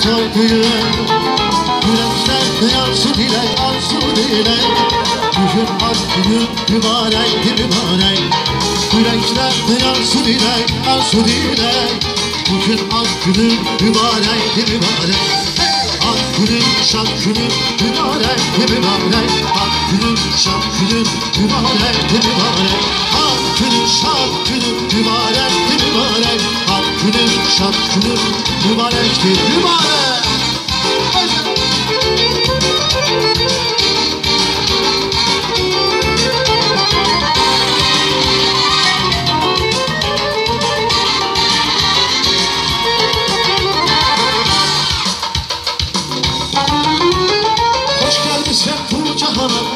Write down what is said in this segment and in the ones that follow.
toyduyum Yürekler arzu dilek, arzu dilek Bugün aşkının mübarek, mübarek Yürekler arzu dilek, arzu dilek Bugün aşkının mübarek, mübarek Hakkının şarkının mübarek, mübarek Hakkının şarkının mübarek, mübarek Hakkının şarkının mübarek, mübarek Hakkının şarkının mübarektir, mübarek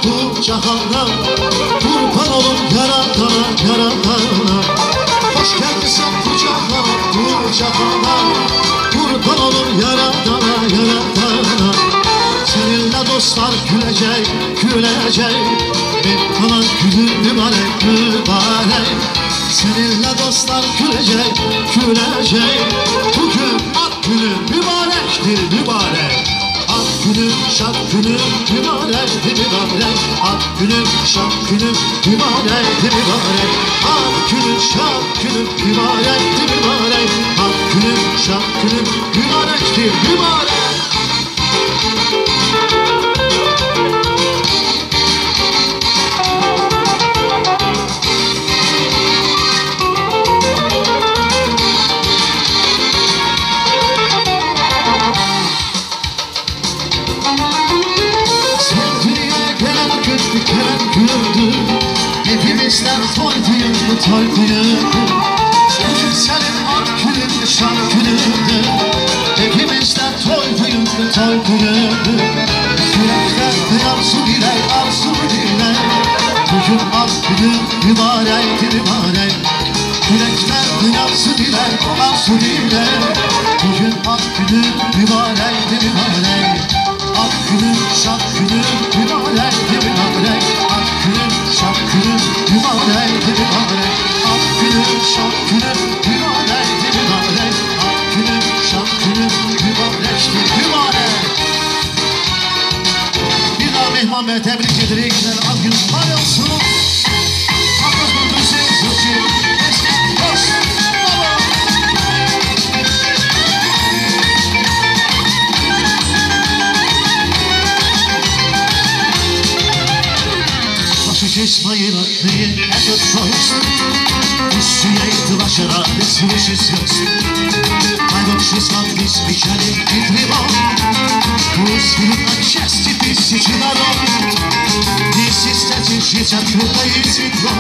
Bu cahana kurban olun yaradana, yaradana Hoş gelmişsin bu cahana, bu cahana kurban olun yaradana, yaradana Seninle dostlar gülecek, gülecek Benim kalan günün mübarek, mübarek Seninle dostlar gülecek, gülecek Bugün ak günün mübarektir, mübarek Günün şak günün mübarek, mübarek Ak günün şak günün mübarek, mübarek Ak günün şak günün mübarek, mübarek Ak günün şak günün mübarektir, mübarek Hepimizden toyduyum Bugün senin ak günün, şan günündü Hepimizden toyduyum Yürekler arzu dilek, arzu dilek Bugün ak günün mübarek, mübarek Yürekler arzu dilek, arzu dilek Bugün ak günün mübarek, mübarek Ak günün, şak günün mübarek, mübarek Ak günün, şak günün mübarek, mübarek Ak günün, şak günün mübarek, mübarek Ak günün, şak günün mübarektir, mübarek Bir daha Mehman Bey tebrik ederek ak günün var olsun Akız mutlusu, zırcı, eski, olsun İsmail Aklı'yı этот поезд Пусть сияет ваша радость выше звезд Погибший сладкий с печали и тревог Пусть будут от счастья тысячи дорог Вместе стать жить открыто и светло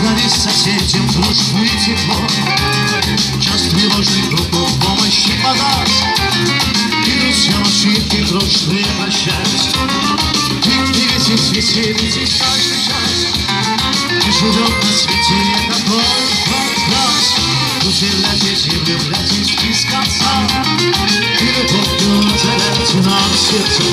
Дарить соседям дружбу и тепло Час тревожный руку в помощи подаст И друзья ошибки прошлые прощать Веселитесь, веселитесь каждый час И живем на свете это только раз Удивляйтесь и влюбляйтесь без конца И любовью уделяйте нам сердце.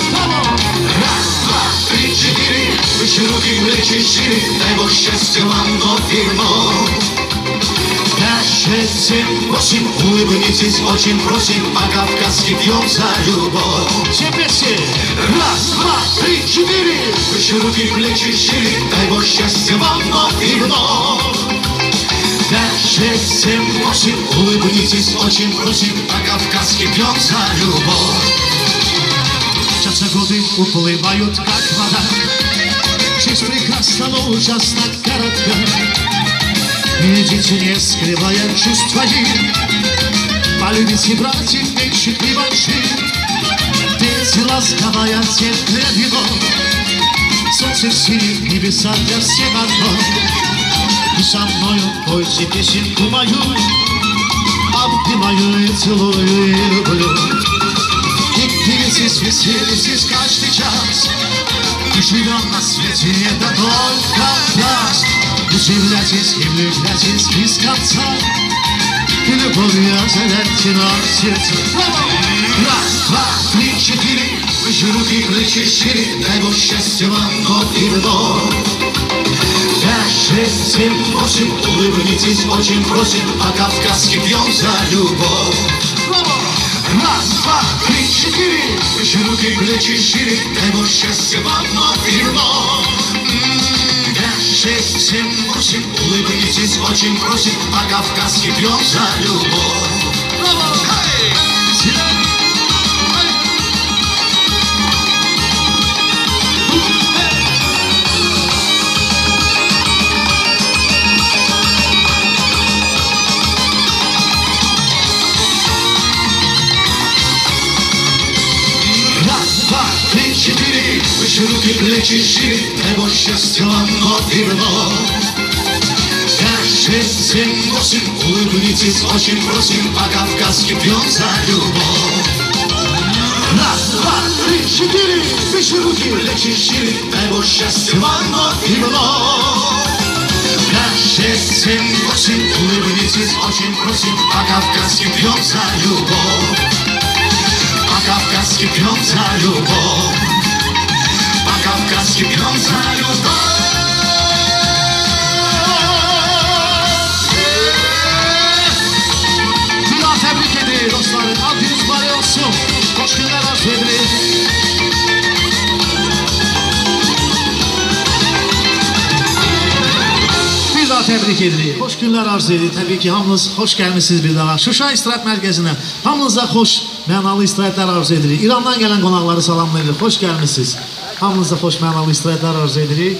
Раз, два, три, четыре Выше руки, плечи шире Дай Бог счастья вам вновь и вновь 5, 6, 7, 8 Улыбнитесь, очень просим По-кавказски пьем за любовь Все вместе Раз, два, три, четыре Выше руки, плечи шире Дай Бог счастья вам вновь и вновь 5, 6, 7, 8 Улыбнитесь, очень просим По-кавказски пьем за любовь Часто годы уплывают, как вода Жизнь прекрасна, но ужасно коротка Видите, не скрывая чувств твоих Полюбите братьев меньших и больших Дети ласковая, теплая вино Солнце в синих небесах для всех одно И со мною пойте песенку мою Обнимаю и целую и люблю И двигайтесь, веселитесь каждый час И живем на свете это только раз Удивляйтесь и влюбляйтесь без конца И любовью озаряйте нам сердце. Раз, два, три, четыре Выше руки, плечи шире Дай Бог счастья вам вновь и вновь 5, 6, 7, 8 Улыбнитесь, очень просим По-кавказски пьем за любовь. 3-4. Широки плечи шире, дай Бог счастья вам и вновь. 5, 6, 7, 8, улыбнитесь, очень просим, по-кавказски пьем за любовь. Выше руки, плечи шире, дай Бог счастья вам вновь и вновь. 5, 6, 7, 8, улыбнитесь, очень просим, по-кавказски пьем за любовь. 1, 2, 3, 4, выше руки, плечи шире, дай Бог счастья вам вновь и вновь. 5, 6, 7, 8, улыбнитесь, очень просим, по-кавказски пьем за любовь. По-кавказски пьем за любовь. По-кавказски пьем за любовь. Bir daha tebrik edin dostlarım. Adınız bari olsun. Hoş günler arzu edilir. Bir daha tebrik edilir. Hoş günler arzu edilir. Təbii ki, hamınız hoş gəlmişsiniz bir daha. Şuşa İstirahət Mərkəzinə. Hamınıza xoş, mənalı istirahətlər arzu edilir. İrandan gələn qonaqları salamlayırıq. Hoş gəlmişsiniz. Hamınıza xoş, mənalı istirahətlər arzu edirik.